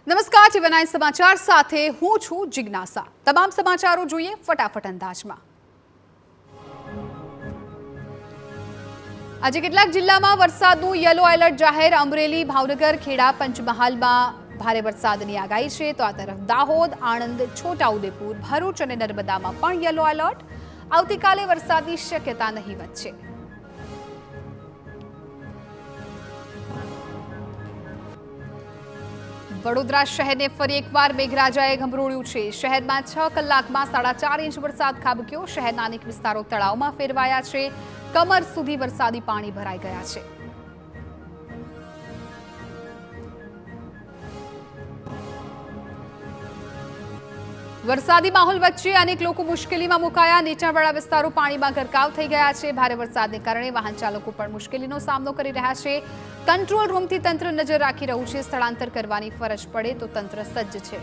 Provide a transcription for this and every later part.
નમસ્કાર, ટીવી9 સમાચાર સાથે હું છું જિજ્ઞાસા। તમામ સમાચારો જોઈએ ફટાફટ અંદાજમાં। આજે કેટલાક જિલ્લામાં વરસાદનું યલો એલર્ટ જાહેર। અમરેલી, ભાવનગર, ખેડા, પંચમહાલમાં ભારે વરસાદની આગાહી છે, તો આ તરફ દાહોદ, આણંદ, છોટાઉદેપુર, ભરૂચ અને નર્મદામાં પણ યલો એલર્ટ। આવતીકાલે વરસાદની શક્યતા નહીવત છે। વડોદરા શહેરને ફરી એકવાર મેઘરાજાએ ગમરોળ્યું છે। શહેરમાં 6 કલાકમાં 4.5 ઇંચ વરસાદ ખાબક્યો। શહેરના અનેક વિસ્તારો તળાવમાં ફેરવાયા છે। કમર સુધી વરસાદી પાણી ભરાઈ ગયા છે। વરસાદી માહોલ વચ્ચે અનેક લોકો મુશ્કેલીમાં મુકાયા। નીચાણવાળા વિસ્તારો પાણીમાં ગરકાવ થઈ ગયા છે। ભારે વરસાદને કારણે વાહન ચાલકો પણ મુશ્કેલીનો સામનો કરી રહ્યા છે। કંટ્રોલ રૂમથી તંત્ર નજર રાખી રહ્યું છે। સ્થળાંતર કરવાની ફરજ પડે તો તંત્ર સજ્જ છે।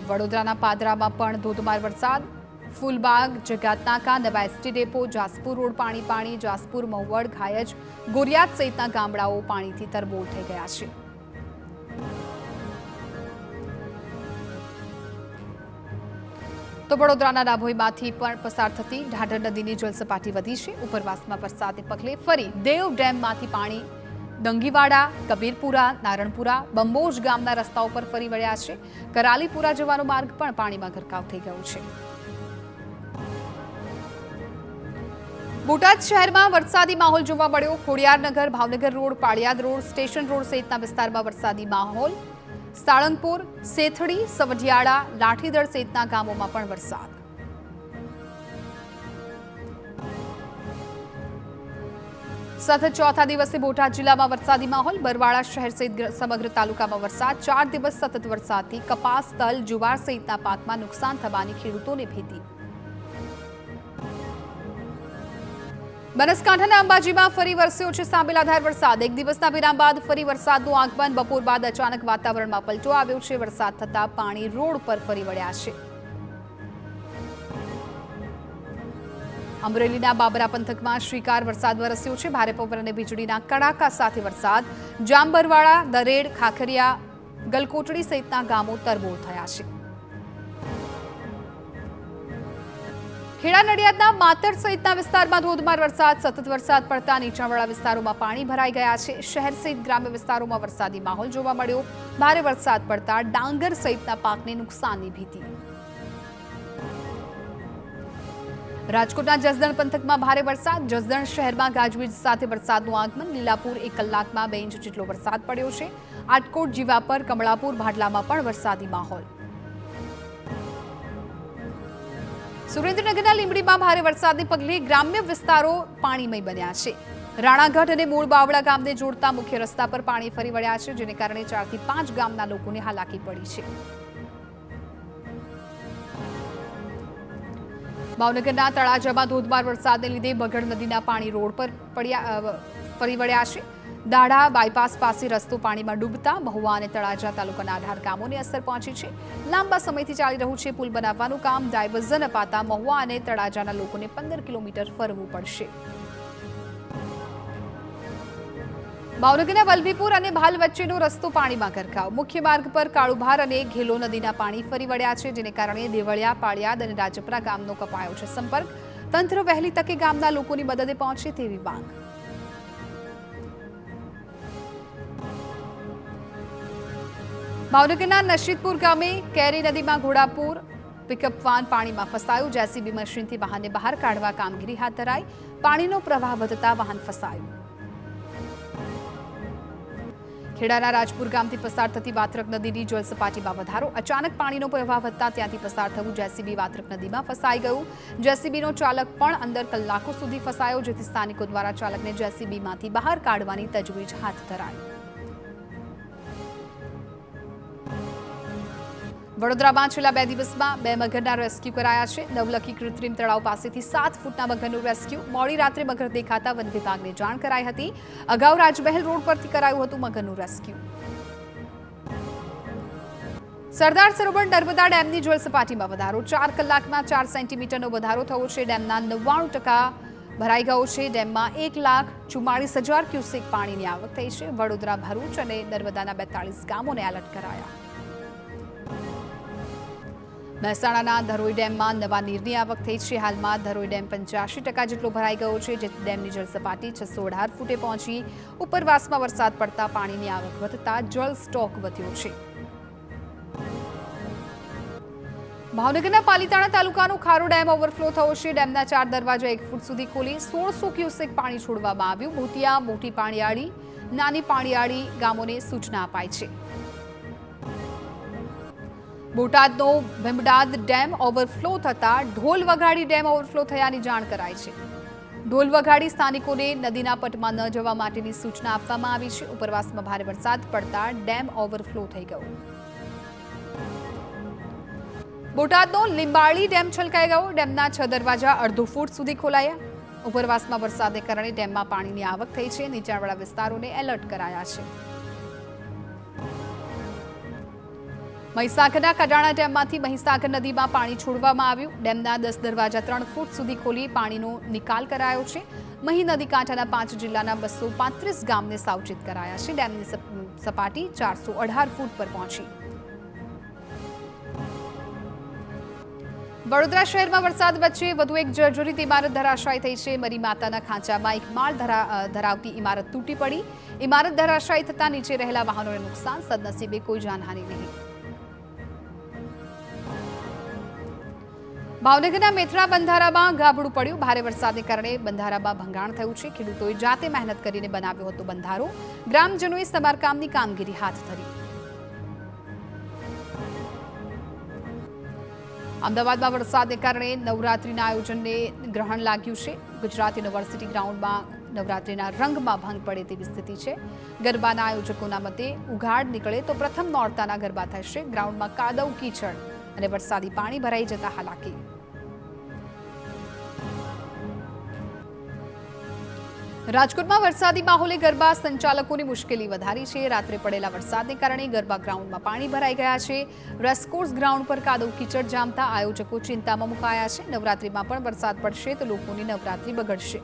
વડોદરાના પાદરામાં પણ ધોધમાર વરસાદ। ફૂલબાગ, જગાતનાકા, નવા એસટી ડેપો, જાસપુર રોડ પાણી। જાસપુર, મહુવડ, ઘાયજ, ગોરિયાદ સહિતના ગામડાઓ પાણીથી તરબોળ થઈ ગયા છે। તો વડોદરાના ડાભોઈમાંથી પણ પસાર થતી ઢાઢર નદીની જળસપાટી વધી છે। ઉપરવાસમાં વરસાદને પગલે ફરી દેવ ડેમમાંથી પાણી દંગીવાડા, કબીરપુરા, નારણપુરા, બંબોજ ગામના રસ્તાઓ પર ફરી વળ્યા છે। કરાલીપુરા જવાનો માર્ગ પણ પાણીમાં ગરકાવ થઈ ગયો છે। બોટાદ શહેરમાં વરસાદી માહોલ જોવા મળ્યો। Khodiyarnagar, Bhavnagar road, Paliyad road, station road સહિતના વિસ્તારમાં વરસાદી માહોલ। સાળંગપુર, સેથડી, સવઢિયાળા, લાઠીદળ સહિતના ગામોમાં પણ વરસાદ। સતત ચોથા દિવસે બોટાદ જિલ્લામાં વરસાદી માહોલ। બરવાળા શહેર સહિત સમગ્ર તાલુકામાં વરસાદ। 4 દિવસ સતત વરસાદથી કપાસ, તલ, જુવાર સહિતના પાકમાં નુકસાન થવાની ખેડૂતોને ભીતિ। બનાસકાંઠાના અંબાજીમાં ફરી વરસ્યો છે સાંબેલાધાર વરસાદ। એક દિવસના વિરામ બાદ ફરી વરસાદનું આગમન। બપોર બાદ અચાનક વાતાવરણમાં પલટો આવ્યો છે। વરસાદ થતા પાણી રોડ પર ફરી વળ્યા છે। અમરેલીના બાબરા પંથકમાં શ્રીકાર વરસાદ વરસ્યો છે। ભારે પવન અને વીજળીના કડાકા સાથે વરસાદ। જાંબરવાડા, દરેડ, ખાખરિયા, ગલકોટડી સહિતના ગામો તરબોળ થયા છે। ખેડા નડિયાદના માતર સહિતના વિસ્તારમાં ધોધમાર વરસાદ। સતત વરસાદ પડતા નીચાણવાળા વિસ્તારોમાં પાણી ભરાઈ ગયા છે। શહેર સહિત ગ્રામ્ય વિસ્તારોમાં વરસાદી માહોલ જોવા મળ્યો। ભારે વરસાદ પડતા ડાંગર સહિતના પાકને નુકસાનની ભીતિ। રાજકોટના જસદણ પંથકમાં ભારે વરસાદ। જસદણ શહેરમાં ગાજવીજ સાથે વરસાદનું આગમન। લીલાપુર 1 કલાકમાં 2 ઇંચ જેટલો વરસાદ પડ્યો છે। આટકોટ, જીવાપર, કમળાપુર, ભાડલામાં પણ વરસાદી માહોલ। સુરેન્દ્રનગરના લીંબડીમાં ભારે વરસાદને પગલે ગ્રામ્ય વિસ્તારો પાણીમય બન્યા છે। રાણાગઢ અને મૂળ બાવળા ગામને જોડતા મુખ્ય રસ્તા પર પાણી ફરી વળ્યા છે, જેને કારણે 4 થી 5 ગામના લોકોને હાલાકી પડી છે। ભાવનગરના તળાજામાં ધોધમાર વરસાદને લીધે બગડ નદીના પાણી રોડ પર ફરી વળ્યા છે। દાઢા બાયપાસ પાસે રસ્તો પાણીમાં ડૂબતા મહુવા અને તળાજા તાલુકાના 18 ગામોને અસર પહોંચી છે। લાંબા સમયથી ચાલી રહ્યું છે પુલ બનાવવાનું કામ। ડાયવર્ઝન અપાતા મહુવા અને તળાજાના લોકોને 15 કિલોમીટર ફરવું પડશે। ભાવનગરના વલભીપુર અને ભાલ વચ્ચેનો રસ્તો પાણીમાં ગરકાવ। મુખ્ય માર્ગ પર કાળુભાર અને ઘેલો નદીના પાણી ફરી વળ્યા છે, જેને કારણે દેવળિયા, પાળિયાદ અને રાજપરા ગામનો કપાયો છે સંપર્ક। તંત્ર વહેલી તકે ગામના લોકોની મદદે પહોંચે તેવી માંગ। ભાવનગરના નશીદપુર ગામે કેરી નદીમાં ઘોડાપુર પિકઅપ વાન પાણીમાં ફસાયું। જેસીબી મશીનથી વાહનને બહાર કાઢવા કામગીરી હાથ ધરાઈ। પાણીનો પ્રવાહ વધતા વાહન ફસાયું। ખેડાના રાજપુર ગામથી પસાર થતી વાત્રક નદીની જળસપાટીમાં વધારો। અચાનક પાણીનો પ્રવાહ વધતા ત્યાંથી પસાર થવું જેસીબી વાત્રક નદીમાં ફસાઈ ગયું। જેસીબીનો ચાલક પણ અંદર કલાકો સુધી ફસાયો, જેથી સ્થાનિકો દ્વારા ચાલકને જેસીબીમાંથી બહાર કાઢવાની તજવીજ હાથ ધરાઈ। વડોદરામાં છેલ્લા 2 દિવસમાં 2 મગરના રેસ્ક્યુ કરાયા છે। નવલખી કૃત્રિમ તળાવ પાસેથી 7 ફૂટના મગરનું રેસ્ક્યુ। મોડી રાત્રે મગર દેખાતા વન વિભાગને જાણ કરાઈ હતી। અગાઉ રાજમહેલ રોડ પરથી કરાયું હતું મગરનું રેસ્ક્યુ। સરદાર સરોવર નર્મદા ડેમની જળસપાટીમાં વધારો। 4 કલાકમાં 4 સેન્ટીમીટરનો વધારો થયો છે। ડેમના 99% ભરાઈ ગયો છે। ડેમમાં 1,44,000 ક્યુસેક પાણીની આવક થઈ છે। વડોદરા, ભરૂચ અને નર્મદાના 42 ગામોને એલર્ટ કરાયા। મહેસાણાના ધરોઈ ડેમમાં નવા નીરની આવક થઈ છે। હાલમાં ધરોઈ ડેમ 85% જેટલો ભરાઈ ગયો છે, જેથી ડેમની જળ સપાટી 618 ફૂટે પહોંચી। ઉપરવાસમાં વરસાદ પડતા પાણીની આવક વધતા જળ સ્ટોક વધ્યો છે। ભાવનગરના પાલીતાણા તાલુકાનો ખારો ડેમ ઓવરફ્લો થયો છે। ડેમના 4 દરવાજા 1 ફૂટ સુધી ખોલી 1600 ક્યુસેક પાણી છોડવામાં આવ્યું। ભૂતિયા, મોટી પાણીયાળી, નાની પાણીયાળી ગામોને સૂચના અપાઈ છે। બોટાદનો ભીમડાદ ડેમ ઓવરફ્લો થતા ઢોલ વઘાડી ડેમ ઓવરફ્લો થયાની જાણ કરાઈ છે। ઢોલ વઘાડી સ્થાનિકોને નદીના પટમાં ન જવા માટેની સૂચના આપવામાં આવી છે। ઉપરવાસમાં ભારે વરસાદ પડતા ડેમ ઓવરફ્લો થઈ ગયો। બોટાદનો લીંબાળી ડેમ છલકાઈ ગયો। ડેમના 6 દરવાજા અડધો ફૂટ સુધી ખોલાયા। ઉપરવાસમાં વરસાદને કારણે ડેમમાં પાણીની આવક થઈ છે। નીચાણવાળા વિસ્તારોને એલર્ટ કરાયા છે। મહીસાગરના કડાણા ડેમમાંથી મહીસાગર નદીમાં પાણી છોડવામાં આવ્યું। ડેમના 10 દરવાજા 3 ફૂટ સુધી ખોલી પાણીનો નિકાલ કરાયો છે। મહી નદી કાંઠાના 5 જિલ્લાના 235 ગામને સાવચેત કરાયા છે। ડેમની સપાટી 418 ફૂટ પર પહોંચી। વડોદરા શહેરમાં વરસાદ વચ્ચે વધુ એક જર્જરિત ઇમારત ધરાશાયી થઈ છે। મરી માતાના ખાંચામાં એક માળ ધરાવતી ઇમારત તૂટી પડી। ઇમારત ધરાશાયી થતા નીચે રહેલા વાહનોને નુકસાન, સદનસીબે કોઈ જાનહાનિ નહીં। ભાવનગરના મેથરા બંધારામાં ગાબડું પડ્યું। ભારે વરસાદને કારણે બંધારામાં ભંગાણ થયું છે। ખેડૂતોએ જાતે મહેનત કરીને બનાવ્યો હતો બંધારો। ગ્રામજનોએ સમારકામની કામગીરી હાથ ધરી। અમદાવાદમાં વરસાદને કારણે નવરાત્રીના આયોજનને ગ્રહણ લાગ્યું છે। ગુજરાત યુનિવર્સિટી ગ્રાઉન્ડમાં નવરાત્રીના રંગમાં ભંગ પડે તેવી સ્થિતિ છે। ગરબાના આયોજકોના મતે ઉઘાડ નીકળે તો પ્રથમ નોરતાના ગરબા થશે। ગ્રાઉન્ડમાં કાદવ, કીચડ અને વરસાદી પાણી ભરાઈ જતા હાલાકી। રાજકોટમાં વરસાદી માહોલે ગરબા સંચાલકોની મુશ્કેલી વધારી છે। રાત્રે પડેલા વરસાદને કારણે ગરબા ગ્રાઉન્ડમાં પાણી ભરાઈ ગયા છે। રેસકોર્સ ગ્રાઉન્ડ પર કાદવ કીચડ જામતા આયોજકો ચિંતામાં મુકાયા છે। નવરાત્રીમાં પણ વરસાદ પડશે તો લોકોની નવરાત્રી બગડશે।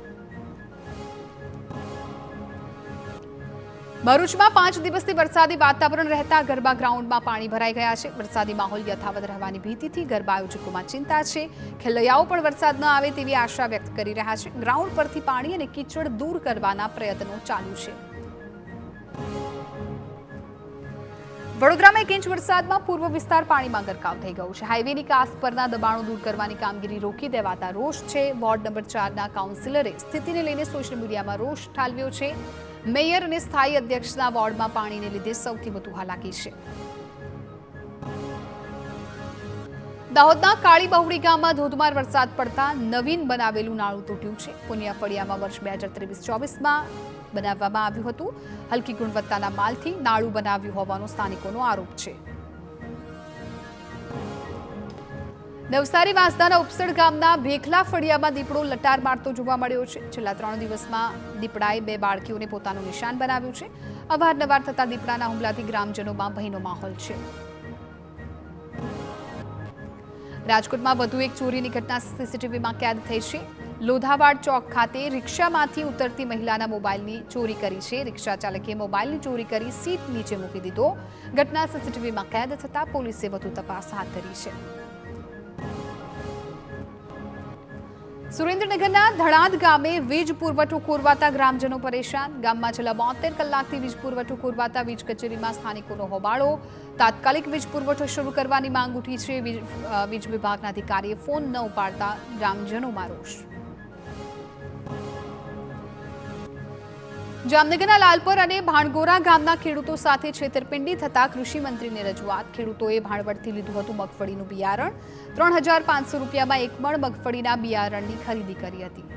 ભરૂચમાં 5 દિવસથી વરસાદી વાતાવરણ રહેતા ગરબા ગ્રાઉન્ડમાં પાણી ભરાઈ ગયા છે। વરસાદી માહોલ યથાવત રહેવાની ભીતિથી ગરબા આયોજકોમાં ચિંતા છે। ખેલૈયાઓ પણ વરસાદ ન આવે તેવી આશા વ્યક્ત કરી રહ્યા છે। ગ્રાઉન્ડ પરથી પાણી અને કીચડ દૂર કરવાના પ્રયત્નો ચાલુ છે। વડોદરામાં 1 ઇંચ વરસાદમાં પૂર્વ વિસ્તાર પાણીમાં ગરકાવ થઈ ગયો છે। હાઈવેની કાસ પરના દબાણો દૂર કરવાની કામગીરી રોકી દેવાતા રોષ છે। વોર્ડ નંબર 4ના કાઉન્સિલરે સ્થિતિને લઈને સોશિયલ મીડિયામાં રોષ ઠાલવ્યો છે। મેયર અને સ્થાયી અધ્યક્ષના વોર્ડમાં પાણીને લીધે સૌથી વધુ હાલાકી છે। દાહોદના કાળી બહુડી ગામમાં ધોધમાર વરસાદ પડતા નવીન બનાવેલું નાળું તૂટ્યું છે। પુનિયા ફળિયામાં વર્ષ 2023-24માં બનાવવામાં આવ્યું હતું। હલકી ગુણવત્તાના માલથી નાળું બનાવ્યું હોવાનો સ્થાનિકોનો આરોપ છે। નવસારી વાંસદાના ઉપસડ ગામના ભેખલા ફળિયામાં દીપડો લટાર મારતો જોવા મળ્યો છે। છેલ્લા 3 દિવસમાં દીપડાએ 2 બાળકીઓને પોતાનું નિશાન બનાવ્યું છે। અવારનવાર થતા દીપડાના હુમલાથી ગ્રામજનોમાં ભયનો માહોલ છે। રાજકોટમાં વધુ એક ચોરીની ઘટના સીસીટીવીમાં કેદ થઈ છે। લોધાવાડ ચોક ખાતે રિક્ષામાંથી ઉતરતી મહિલાના મોબાઈલની ચોરી કરી છે। રિક્ષા ચાલકે મોબાઈલની ચોરી કરી સીટ નીચે મૂકી દીધો। ઘટના સીસીટીવીમાં કેદ થતા પોલીસે વધુ તપાસ હાથ ધરી છે। સુરેન્દ્રનગરના ધણાદ ગામે વીજ પુરવઠો ખોરવાતા ગ્રામજનો પરેશાન। ગામમાં છેલ્લા 72 કલાકથી વીજ પુરવઠો ખોરવાતા વીજ કચેરીમાં સ્થાનિકોનો હોબાળો। તાત્કાલિક વીજ પુરવઠો શરૂ કરવાની માંગ ઉઠી છે। વીજ વિભાગના અધિકારીએ ફોન ન ઉપાડતા ગ્રામજનોમાં રોષ। જામનગરના લાલપર અને ભાણગોરા ગામના ખેડૂતો સાથે છેતરપિંડી થતા કૃષિ મંત્રીને રજૂઆત। ખેડૂતોએ ભાણવડથી લીધું હતું મગફળીનું બિયારણ। 3500 રૂપિયામાં 1 મણ મગફળીના બિયારણની ખરીદી કરી હતી।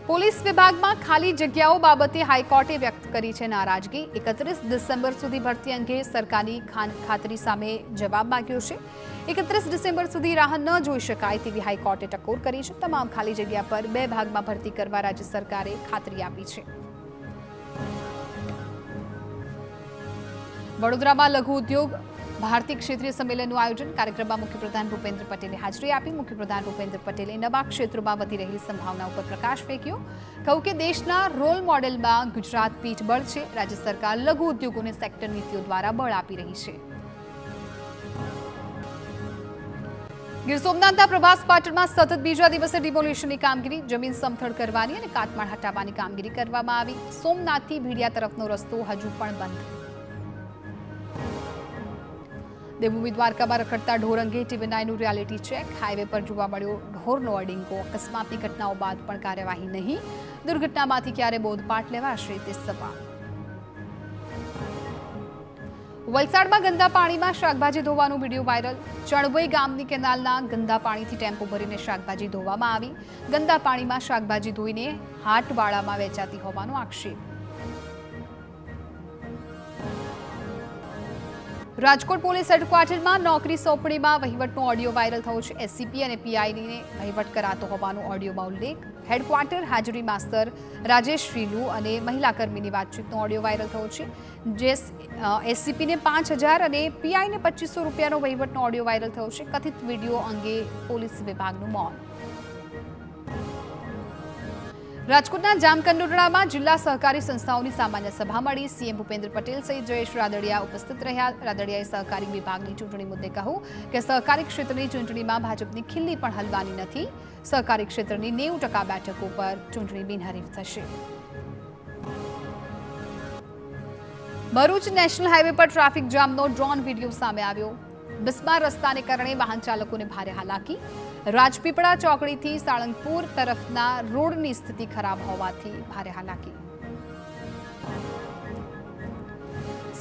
પોલીસ વિભાગમાં ખાલી જગ્યાઓ બાબતે હાઈકોર્ટે વ્યક્ત કરી છે નારાજગી। 31 ડિસેમ્બર સુધી ભરતી અંગે સરકારી ખાતરી સામે જવાબ માંગ્યો છે। 31 ડિસેમ્બર સુધી રાહ ન જોઈ શકાય તેવી હાઈકોર્ટે ટકોર કરી છે। તમામ ખાલી જગ્યા પર 2 ભાગમાં ભરતી કરવા રાજ્ય સરકારે ખાતરી આપી છે। વડોદરામાં લઘુ ઉદ્યોગ ભારતીય ક્ષેત્રીય સંમેલનનું આયોજન કાર્યક્રમમાં મુખ્યપ્રધાન ભૂપેન્દ્ર પટેલે હાજરી આપી મુખ્યપ્રધાન ભૂપેન્દ્ર પટેલે નવા ક્ષેત્રોમાં વધી રહેલી સંભાવનાઓ પર પ્રકાશ ફેંક્યો કહ્યું કે દેશના રોલ મોડેલમાં ગુજરાત પીઠબળ છે રાજ્ય સરકાર લઘુ ઉદ્યોગોને સેક્ટર નીતિઓ દ્વારા બળ આપી રહી છે ગીર સોમનાથના પ્રભાસ પાટણમાં સતત બીજા દિવસે ડિમોલિશનની કામગીરી જમીન સમથળ કરવાની અને કાટમાળ હટાવવાની કામગીરી કરવામાં આવી સોમનાથથી ભીડિયા તરફનો રસ્તો હજુ પણ બંધ દેવભૂમિ દ્વારકામાં રખડતા ઢોર અંગે TV9નું રિયાલિટી ચેક હાઈવે પર જોવા મળ્યો ઢોરનો અડિંગો અકસ્માતની ઘટનાઓ બાદ પણ કાર્યવાહી નહીં દુર્ઘટનામાંથી ક્યારે બોધપાઠ લેવાશે તે સવાલ વલસાડમાં ગંદા પાણીમાં શાકભાજી ધોવાનો વિડીયો વાયરલ ચણવઈ ગામની કેનાલના ગંદા પાણીથી ટેમ્પો ભરીને શાકભાજી ધોવામાં આવી ગંદા પાણીમાં શાકભાજી ધોઈને હાટવાળામાં વેચાતી હોવાનો આક્ષેપ રાજકોટ પોલીસ હેડક્વાર્ટરમાં નોકરી સોંપણીમાં વહીવટનો ઓડિયો વાયરલ થયો છે એસસીપી અને પીઆઈને વહીવટ કરાતો હોવાનો ઓડિયોમાં ઉલ્લેખ હેડક્વાર્ટર હાજરી માસ્તર રાજેશ શ્રીલુ અને મહિલા કર્મીની વાતચીતનો ઓડિયો વાયરલ થયો છે જે એસસીપીને 5,000 અને પીઆઈને 2,500 રૂપિયાનો વહીવટનો ઓડિયો વાયરલ થયો છે કથિત વિડીયો અંગે પોલીસ વિભાગનું મૌન રાજકોટના જામકંડોરણામાં જિલ્લા સહકારી સંસ્થાઓની સામાન્ય સભા મળી સીએમ ભૂપેન્દ્ર પટેલ સહિત જયેશ રાદડિયા ઉપસ્થિત રહ્યા રાદડિયાએ સહકારી વિભાગની ચૂંટણી મુદ્દે કહ્યું કે સહકારી ક્ષેત્રની ચૂંટણીમાં ભાજપની ખીલ્લી પણ હલવાની નથી સહકારી ક્ષેત્રની 90% બેઠકો પર ચૂંટણી બિનહરીફ થશે ભરૂચ નેશનલ હાઈવે પર ટ્રાફિક જામનો ડ્રોન વિડીયો સામે આવ્યો બિસ્માર રસ્તાને કારણે વાહન ચાલકોને ભારે હાલાકી રાજપીપળા ચોકડીથી સાળંગપુર તરફના રોડની સ્થિતિ ખરાબ હોવાથી ભારે હાલાકી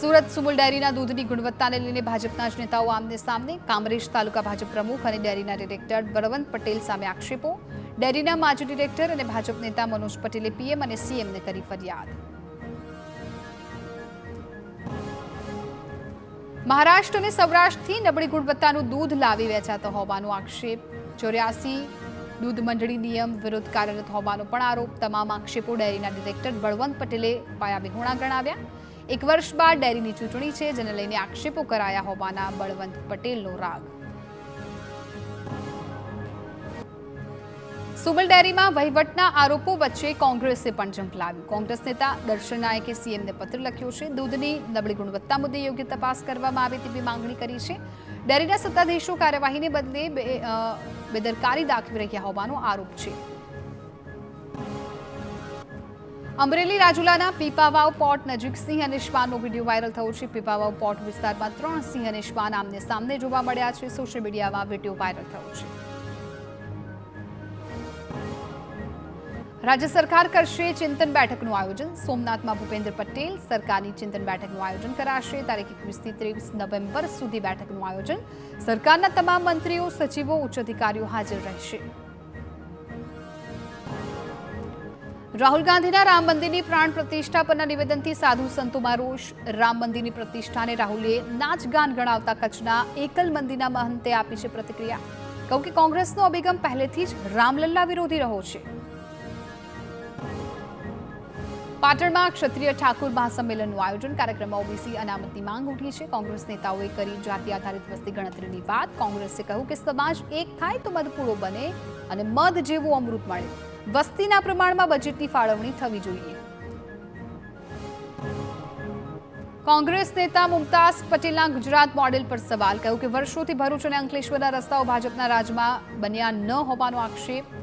સુરત સુમુલ ડેરીના દૂધની ગુણવત્તાને લઈને ભાજપના જ નેતાઓ આમને સામને કામરેજ તાલુકા ભાજપ પ્રમુખ અને ડેરીના ડિરેક્ટર બળવંત પટેલ સામે આક્ષેપો ડેરીના માજી ડિરેક્ટર અને ભાજપ નેતા મનોજ પટેલે પીએમ અને સીએમને કરી ફરિયાદ મહારાષ્ટ્ર અને સૌરાષ્ટ્રથી નબળી ગુણવત્તાનું દૂધ લાવી વેચાતો હોવાનો આક્ષેપ 84 દૂધ મંડળી નિયમ વિરુદ્ધ કાર્યરત હોવાનો પણ આરોપ તમામ આક્ષેપો ડેરીના ડિરેક્ટર બળવંત પટેલે પાયાવિહોણા ગણાવ્યા એક વર્ષ બાદ ડેરીની ચૂંટણી છે જેને લઈને આક્ષેપો કરાયા હોવાના બળવંત પટેલનો રાગ સુમલ ડેરીમાં વહીવટના આરોપો વચ્ચે કોંગ્રેસે પણ ઝંપલાવ્યું કોંગ્રેસ નેતા દર્શન નાયકે સીએમને પત્ર લખ્યો છે દૂધની નબળી ગુણવત્તા મુદ્દે યોગ્ય તપાસ કરવામાં આવે તેવી માંગણી કરી છે ડેરીના સત્તાધીશો કાર્યવાહીને બદલે બેદરકારી દાખવી રહ્યા હોવાનો આરોપ છે અમરેલી રાજુલાના પીપાવાવ પોર્ટ નજીક સિંહ અને શ્વાનનો વિડીયો વાયરલ થયો છે પીપાવાવ પોર્ટ વિસ્તારમાં 3 સિંહ અને શ્વાન આમને સામને જોવા મળ્યા છે સોશિયલ મીડિયામાં વિડીયો વાયરલ થયો છે રાજ્ય સરકાર કરશે ચિંતન બેઠકનું આયોજન સોમનાથમાં ભૂપેન્દ્ર પટેલ સરકારની ચિંતન બેઠકનું આયોજન કરાશે તારીખ 21 થી 23 નવેમ્બર સુધી બેઠકનું આયોજન સરકારના તમામ મંત્રીઓ સચિવો ઉચ્ચ અધિકારીઓ હાજર રહેશે રાહુલ ગાંધીના રામ મંદિરની પ્રાણ પ્રતિષ્ઠા પરના નિવેદનથી સાધુ સંતોમાં રોષ રામ મંદિરની પ્રતિષ્ઠાને રાહુલે નાચગાન ગણાવતા કચ્છના એકલ મંદિરના મહંતે આપી છે પ્રતિક્રિયા કહ્યું કે કોંગ્રેસનો અભિગમ પહેલેથી જ રામલલ્લા વિરોધી રહ્યો છે પાટણમાં ક્ષત્રિય ઠાકુર મહાસંમેલનનું આયોજન કાર્યક્રમમાં ઓબીસી અનામતની માંગ ઉઠી છે કોંગ્રેસ નેતાઓએ કરી જાતિ આધારિત વસ્તી ગણતરીની વાત કોંગ્રેસે કહ્યું કે સમાજ એક થાય તો મધપૂરો બને અને મધ જેવું અમૃત મળે વસ્તીના પ્રમાણમાં બજેટની ફાળવણી થવી જોઈએ કોંગ્રેસ નેતા મુમતાઝ પટેલના ગુજરાત મોડેલ પર સવાલ કહ્યું કે વર્ષોથી ભરૂચ અને અંકલેશ્વરના રસ્તાઓ ભાજપના રાજમાં બન્યા ન હોવાનો આક્ષેપ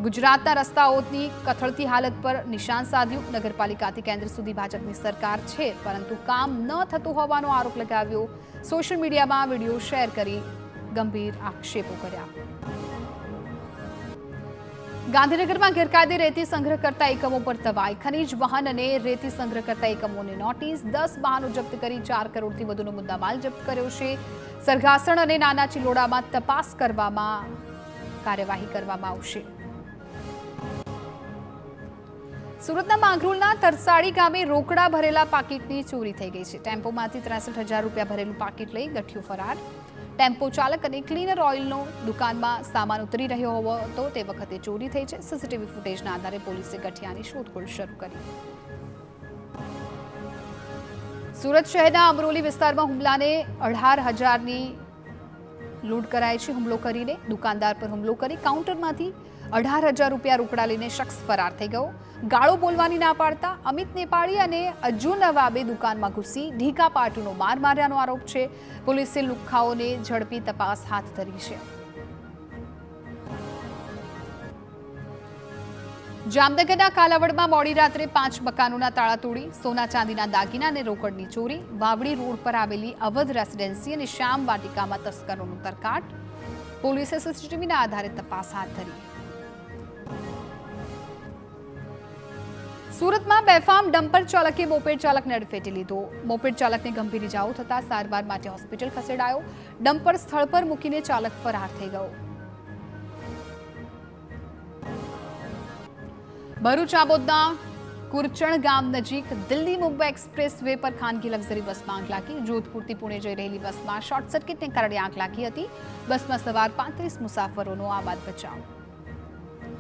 ગુજરાતના રસ્તાઓની કથળતી હાલત પર નિશાન સાધ્યું નગરપાલિકાથી કેન્દ્ર સુધી ભાજપની સરકાર છે પરંતુ કામ ન થતું હોવાનો આરોપ લગાવ્યો સોશિયલ મીડિયામાં વિડીયો શેર કરી ગંભીર આક્ષેપો કર્યા ગાંધીનગરમાં ગેરકાયદે રેતી સંગ્રહ કરતા એકમો પર તવાઈ ખનીજ વાહન અને રેતી સંગ્રહ કરતા એકમોને નોટિસ 10 વાહનો જપ્ત કરી 4 કરોડથી વધુનો મુદ્દામાલ જપ્ત કર્યો છે સરઘાસણ અને નાના ચિલોડામાં તપાસ કરવામાં કાર્યવાહી કરવામાં આવશે સુરતના માંગરોળના તરસાડી ગામે રોકડા ભરેલા પાકીટની ચોરી થઈ ગઈ છે ટેમ્પોમાંથી 63,000 રૂપિયા ભરેલું પાકીટ લઈ ગઠિયો ફરાર ટેમ્પો ચાલક અને ક્લીનર ઓઇલનો દુકાનમાં સામાન ઉતરી રહ્યો હોવો તો તે વખતે ચોરી થઈ છે સીસીટીવી ફૂટેજના આધારે પોલીસે ગઠિયાની શોધખોળ શરૂ કરી સુરત શહેરના અમરોલી વિસ્તારમાં હુમલાને 18,000ની લૂંટ કરાઈ છે. હુમલો કરીને દુકાનદાર પર હુમલો કરી કાઉન્ટરમાંથી 18,000 રૂપિયા રોકડા લઈને શખ્સ ફરાર થઈ ગયો. ગાળો બોલવાની ના પાડતા અમિત નેપાળી અને અજ્જુ નવાબે દુકાનમાં ઘૂસી ઢીકા પાટુનો માર માર્યાનો આરોપ છે. પોલીસે લુખ્ખાઓને ઝડપી તપાસ હાથ ધરી છે. જામનગરના કાલાવડમાં મોડી રાત્રે 5 મકાનોના તાળા તોડી સોના ચાંદીના દાગીના અને રોકડની ચોરી. વાવડી રોડ પર આવેલી અવધ રેસિડેન્સી અને શ્યામ વાટિકામાં તસ્કરોનો તરકાટ. પોલીસે સીસીટીવીના આધારે તપાસ હાથ ધરી. સુરતમાં બેફામ ડમ્પર ચાલકે મોપેડ ચાલકને અડફેટે લીધો. મોપેડ ચાલકને ગંભીર ઇજાઓ થતા સારવાર માટે હોસ્પિટલ ખસેડાયો. ડમ્પર સ્થળ પર મૂકીને ચાલક ફરાર થઈ ગયો. ભરૂચ આબોદના કુરચણ ગામ નજીક દિલ્હી મુંબઈ એક્સપ્રેસ વે પર ખાનગી લક્ઝરી બસમાં આગ લાગી. જોધપુરથી પુણે જઈ રહેલી બસમાં શોર્ટ સર્કિટને કારણે આગ લાગી હતી. બસમાં સવાર 35 મુસાફરોનો આબાદ બચાવ.